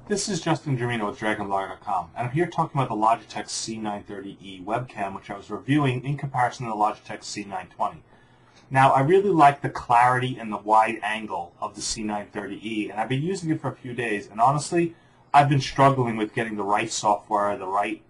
This is Justin Germino with DragonBlogger.com, and I'm here talking about the Logitech C930E webcam, which I was reviewing in comparison to the Logitech C920. Now, I really like the clarity and the wide angle of the C930E, and I've been using it for a few days, and honestly, I've been struggling with getting the right software, the right,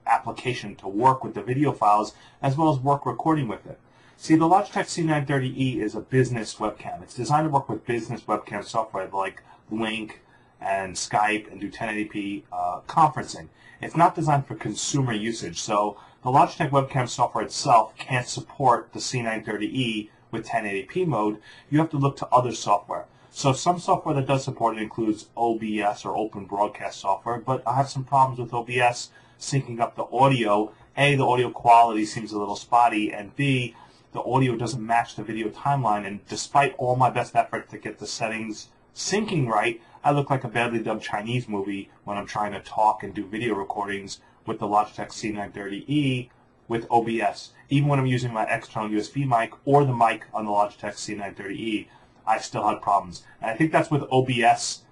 application to work with the video files, as well as work recording with it. See, the Logitech C930E is a business webcam. It's designed to work with business webcam software like Link and Skype and do 1080p conferencing. It's not designed for consumer usage, so the Logitech webcam software itself can't support the C930E with 1080p mode. You have to look to other software. So some software that does support it includes OBS or Open Broadcast software, but I have some problems with OBS syncing up the audio. A, the audio quality seems a little spotty, and B, the audio doesn't match the video timeline, and despite all my best effort to get the settings syncing right, I look like a badly dubbed Chinese movie when I'm trying to talk and do video recordings with the Logitech C930E with OBS. Even when I'm using my external USB mic or the mic on the Logitech C930E, I still had problems. And I think that's with OBS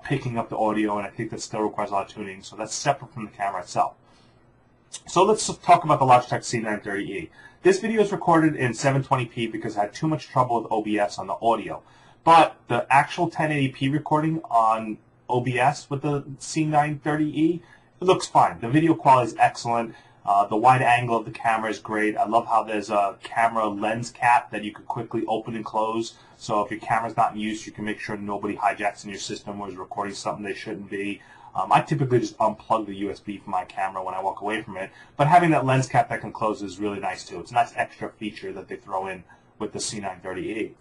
picking up the audio, and I think that still requires a lot of tuning, so that's separate from the camera itself. So let's talk about the Logitech C930E. This video is recorded in 720p because I had too much trouble with OBS on the audio. But the actual 1080p recording on OBS with the C930E, it looks fine. The video quality is excellent. The wide angle of the camera is great. I love how there's a camera lens cap that you can quickly open and close. So if your camera's not in use, you can make sure nobody hijacks in your system or is recording something they shouldn't be. I typically just unplug the USB from my camera when I walk away from it. But having that lens cap that can close is really nice too. It's a nice extra feature that they throw in with the C930E.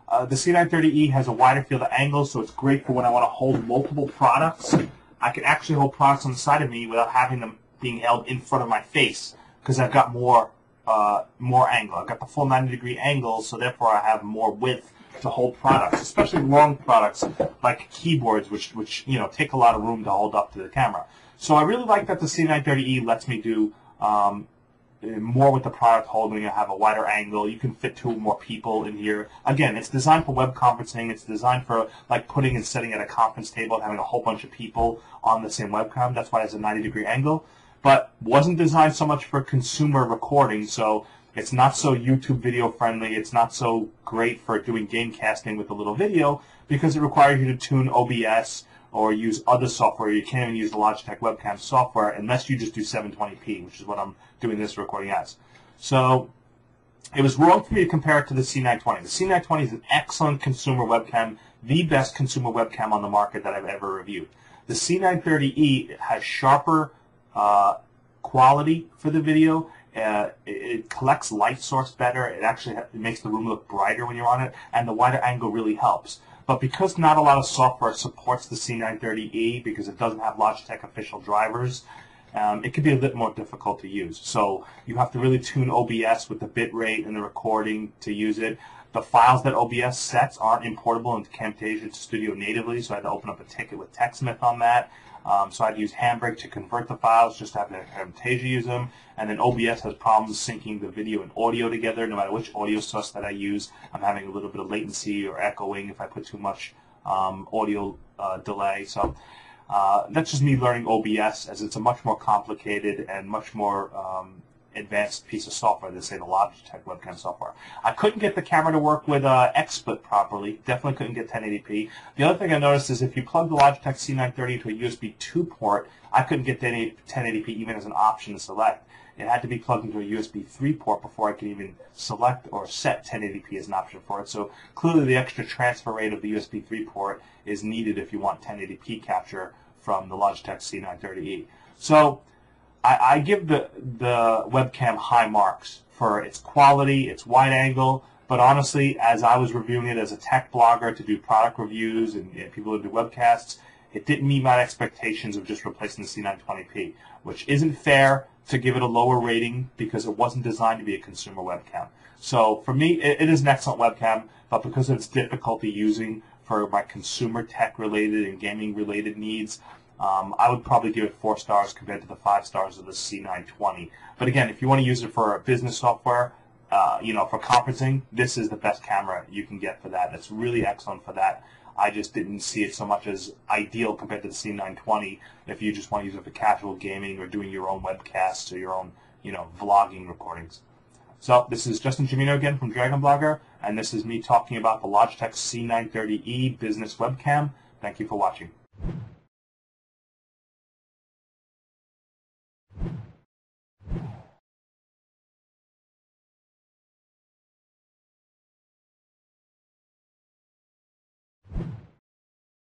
The C930E has a wider field of angle, so it's great for when I want to hold multiple products. I can actually hold products on the side of me without having them being held in front of my face because I've got more angle. I've got the full 90-degree angle, so therefore I have more width to hold products, especially long products like keyboards, which take a lot of room to hold up to the camera. So I really like that the C930E lets me do more with the product holding. I have a wider angle. You can fit two or more people in here. Again, it's designed for web conferencing. It's designed for like putting and sitting at a conference table and having a whole bunch of people on the same webcam. That's why it has a 90-degree angle. But wasn't designed so much for consumer recording, so it's not so YouTube video friendly. It's not so great for doing game casting with a little video because it requires you to tune OBS or use other software. You can't even use the Logitech webcam software unless you just do 720p, which is what I'm doing this recording as. So it was wrong for me to compare it to the C920. The C920 is an excellent consumer webcam, the best consumer webcam on the market that I've ever reviewed. The C930E has sharper quality for the video. It collects light source better. It actually makes the room look brighter when you're on it, and the wider angle really helps. But because not a lot of software supports the C930E because it doesn't have Logitech official drivers, it can be a bit more difficult to use. So you have to really tune OBS with the bit rate and the recording to use it. The files that OBS sets aren't importable into Camtasia Studio natively, so I had to open up a ticket with TechSmith on that. So I'd use Handbrake to convert the files, just to have Camtasia use them. And then OBS has problems syncing the video and audio together. No matter which audio source that I use, I'm having a little bit of latency or echoing if I put too much audio delay. So that's just me learning OBS, as it's a much more complicated and much more advanced piece of software than, say, the Logitech webcam software. I couldn't get the camera to work with XSplit properly. Definitely couldn't get 1080p. The other thing I noticed is if you plug the Logitech C930 to a USB 2 port, I couldn't get 1080p even as an option to select. It had to be plugged into a USB 3 port before I could even select or set 1080p as an option for it. So clearly the extra transfer rate of the USB 3 port is needed if you want 1080p capture from the Logitech C930E. So I give the webcam high marks for its quality, its wide angle, but honestly, as I was reviewing it as a tech blogger to do product reviews and people to do webcasts, it didn't meet my expectations of just replacing the C920p, which isn't fair to give it a lower rating because it wasn't designed to be a consumer webcam. So for me, it is an excellent webcam, but because of its difficulty using for my consumer tech-related and gaming-related needs, I would probably give it 4 stars compared to the 5 stars of the C920. But again, if you want to use it for business software, for conferencing, this is the best camera you can get for that. It's really excellent for that. I just didn't see it so much as ideal compared to the C920 if you just want to use it for casual gaming or doing your own webcasts or your own, vlogging recordings. So this is Justin Jimino again from Dragon Blogger, and this is me talking about the Logitech C930E business webcam. Thank you for watching.